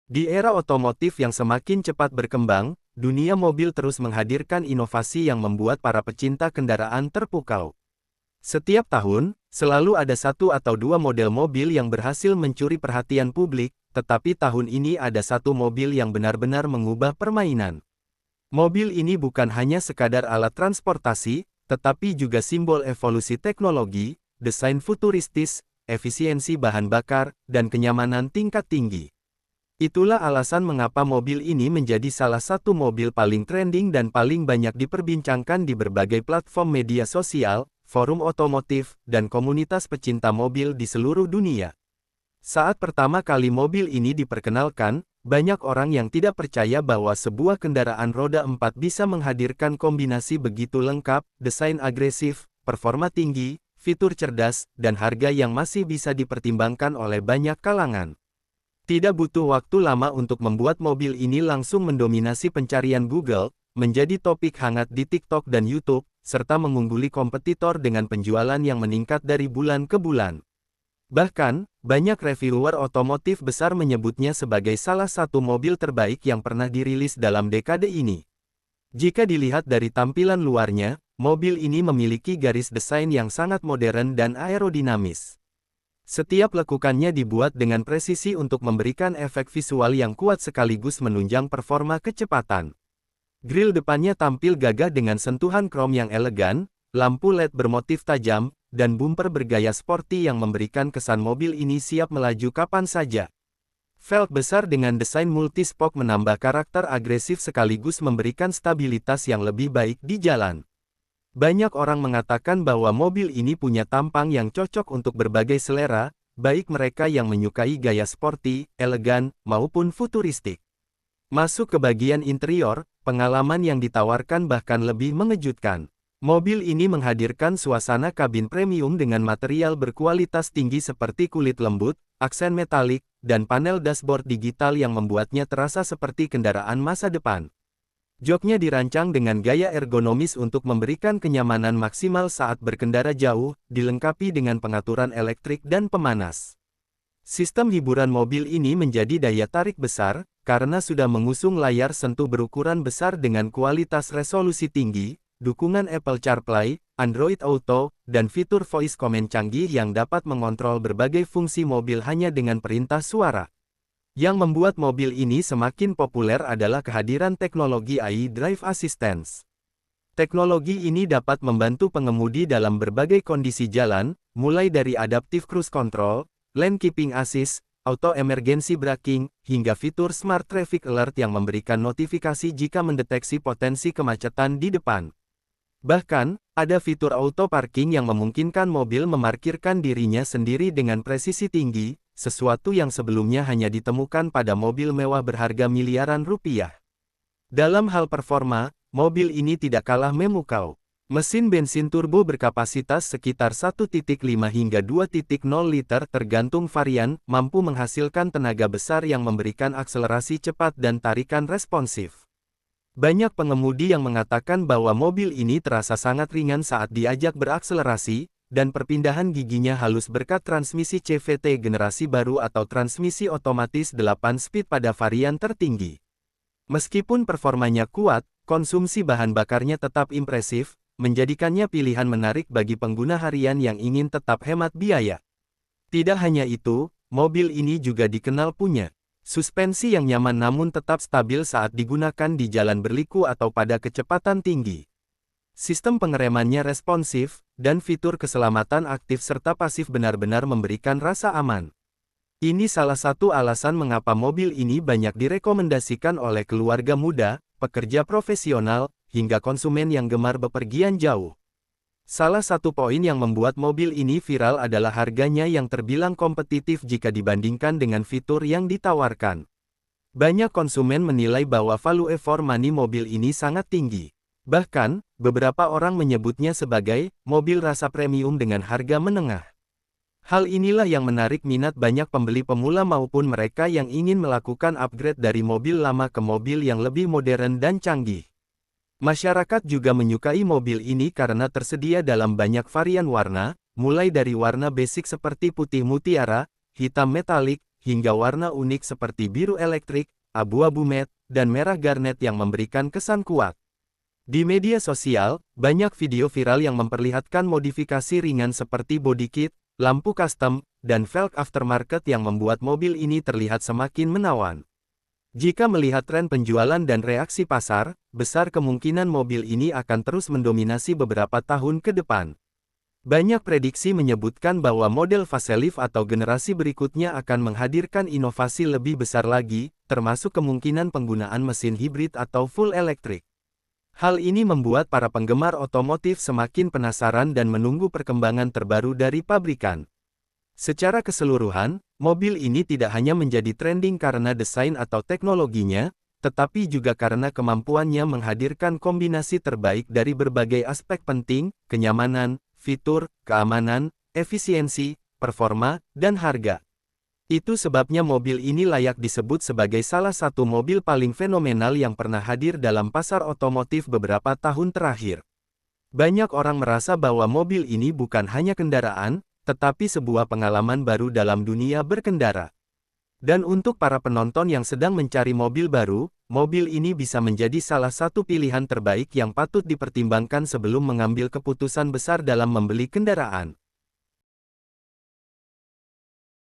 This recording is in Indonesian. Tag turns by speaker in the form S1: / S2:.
S1: Di era otomotif yang semakin cepat berkembang, dunia mobil terus menghadirkan inovasi yang membuat para pecinta kendaraan terpukau. Setiap tahun, selalu ada satu atau dua model mobil yang berhasil mencuri perhatian publik, tetapi tahun ini ada satu mobil yang benar-benar mengubah permainan. Mobil ini bukan hanya sekadar alat transportasi, tetapi juga simbol evolusi teknologi, desain futuristis, efisiensi bahan bakar, dan kenyamanan tingkat tinggi. Itulah alasan mengapa mobil ini menjadi salah satu mobil paling trending dan paling banyak diperbincangkan di berbagai platform media sosial, forum otomotif, dan komunitas pecinta mobil di seluruh dunia. Saat pertama kali mobil ini diperkenalkan, banyak orang yang tidak percaya bahwa sebuah kendaraan roda 4 bisa menghadirkan kombinasi begitu lengkap, desain agresif, performa tinggi, fitur cerdas, dan harga yang masih bisa dipertimbangkan oleh banyak kalangan. Tidak butuh waktu lama untuk membuat mobil ini langsung mendominasi pencarian Google, menjadi topik hangat di TikTok dan YouTube, serta mengungguli kompetitor dengan penjualan yang meningkat dari bulan ke bulan. Bahkan, banyak reviewer otomotif besar menyebutnya sebagai salah satu mobil terbaik yang pernah dirilis dalam dekade ini. Jika dilihat dari tampilan luarnya, mobil ini memiliki garis desain yang sangat modern dan aerodinamis. Setiap lekukannya dibuat dengan presisi untuk memberikan efek visual yang kuat sekaligus menunjang performa kecepatan. Grill depannya tampil gagah dengan sentuhan krom yang elegan, lampu LED bermotif tajam, dan bumper bergaya sporty yang memberikan kesan mobil ini siap melaju kapan saja. Velg besar dengan desain multispoke menambah karakter agresif sekaligus memberikan stabilitas yang lebih baik di jalan. Banyak orang mengatakan bahwa mobil ini punya tampang yang cocok untuk berbagai selera, baik mereka yang menyukai gaya sporty, elegan, maupun futuristik. Masuk ke bagian interior, pengalaman yang ditawarkan bahkan lebih mengejutkan. Mobil ini menghadirkan suasana kabin premium dengan material berkualitas tinggi seperti kulit lembut, aksen metalik, dan panel dashboard digital yang membuatnya terasa seperti kendaraan masa depan. Joknya dirancang dengan gaya ergonomis untuk memberikan kenyamanan maksimal saat berkendara jauh, dilengkapi dengan pengaturan elektrik dan pemanas. Sistem hiburan mobil ini menjadi daya tarik besar, karena sudah mengusung layar sentuh berukuran besar dengan kualitas resolusi tinggi, dukungan Apple CarPlay, Android Auto, dan fitur voice command canggih yang dapat mengontrol berbagai fungsi mobil hanya dengan perintah suara. Yang membuat mobil ini semakin populer adalah kehadiran teknologi AI Drive Assistance. Teknologi ini dapat membantu pengemudi dalam berbagai kondisi jalan, mulai dari Adaptive Cruise Control, Lane Keeping Assist, Auto Emergency Braking, hingga fitur Smart Traffic Alert yang memberikan notifikasi jika mendeteksi potensi kemacetan di depan. Bahkan, ada fitur auto parking yang memungkinkan mobil memarkirkan dirinya sendiri dengan presisi tinggi, sesuatu yang sebelumnya hanya ditemukan pada mobil mewah berharga miliaran rupiah. Dalam hal performa, mobil ini tidak kalah memukau. Mesin bensin turbo berkapasitas sekitar 1,5 hingga 2,0 liter tergantung varian, mampu menghasilkan tenaga besar yang memberikan akselerasi cepat dan tarikan responsif. Banyak pengemudi yang mengatakan bahwa mobil ini terasa sangat ringan saat diajak berakselerasi, dan perpindahan giginya halus berkat transmisi CVT generasi baru atau transmisi otomatis 8-speed pada varian tertinggi. Meskipun performanya kuat, konsumsi bahan bakarnya tetap impresif, menjadikannya pilihan menarik bagi pengguna harian yang ingin tetap hemat biaya. Tidak hanya itu, mobil ini juga dikenal punya suspensi yang nyaman namun tetap stabil saat digunakan di jalan berliku atau pada kecepatan tinggi. Sistem pengeremannya responsif, dan fitur keselamatan aktif serta pasif benar-benar memberikan rasa aman. Ini salah satu alasan mengapa mobil ini banyak direkomendasikan oleh keluarga muda, pekerja profesional, hingga konsumen yang gemar bepergian jauh. Salah satu poin yang membuat mobil ini viral adalah harganya yang terbilang kompetitif jika dibandingkan dengan fitur yang ditawarkan. Banyak konsumen menilai bahwa value for money mobil ini sangat tinggi. Bahkan, beberapa orang menyebutnya sebagai mobil rasa premium dengan harga menengah. Hal inilah yang menarik minat banyak pembeli pemula maupun mereka yang ingin melakukan upgrade dari mobil lama ke mobil yang lebih modern dan canggih. Masyarakat juga menyukai mobil ini karena tersedia dalam banyak varian warna, mulai dari warna basic seperti putih mutiara, hitam metalik, hingga warna unik seperti biru elektrik, abu-abu matte, dan merah garnet yang memberikan kesan kuat. Di media sosial, banyak video viral yang memperlihatkan modifikasi ringan seperti body kit, lampu custom, dan velg aftermarket yang membuat mobil ini terlihat semakin menawan. Jika melihat tren penjualan dan reaksi pasar, besar kemungkinan mobil ini akan terus mendominasi beberapa tahun ke depan. Banyak prediksi menyebutkan bahwa model facelift atau generasi berikutnya akan menghadirkan inovasi lebih besar lagi, termasuk kemungkinan penggunaan mesin hibrid atau full elektrik. Hal ini membuat para penggemar otomotif semakin penasaran dan menunggu perkembangan terbaru dari pabrikan. Secara keseluruhan, mobil ini tidak hanya menjadi trending karena desain atau teknologinya, tetapi juga karena kemampuannya menghadirkan kombinasi terbaik dari berbagai aspek penting, kenyamanan, fitur, keamanan, efisiensi, performa, dan harga. Itu sebabnya mobil ini layak disebut sebagai salah satu mobil paling fenomenal yang pernah hadir dalam pasar otomotif beberapa tahun terakhir. Banyak orang merasa bahwa mobil ini bukan hanya kendaraan, tetapi sebuah pengalaman baru dalam dunia berkendara. Dan untuk para penonton yang sedang mencari mobil baru, mobil ini bisa menjadi salah satu pilihan terbaik yang patut dipertimbangkan sebelum mengambil keputusan besar dalam membeli kendaraan.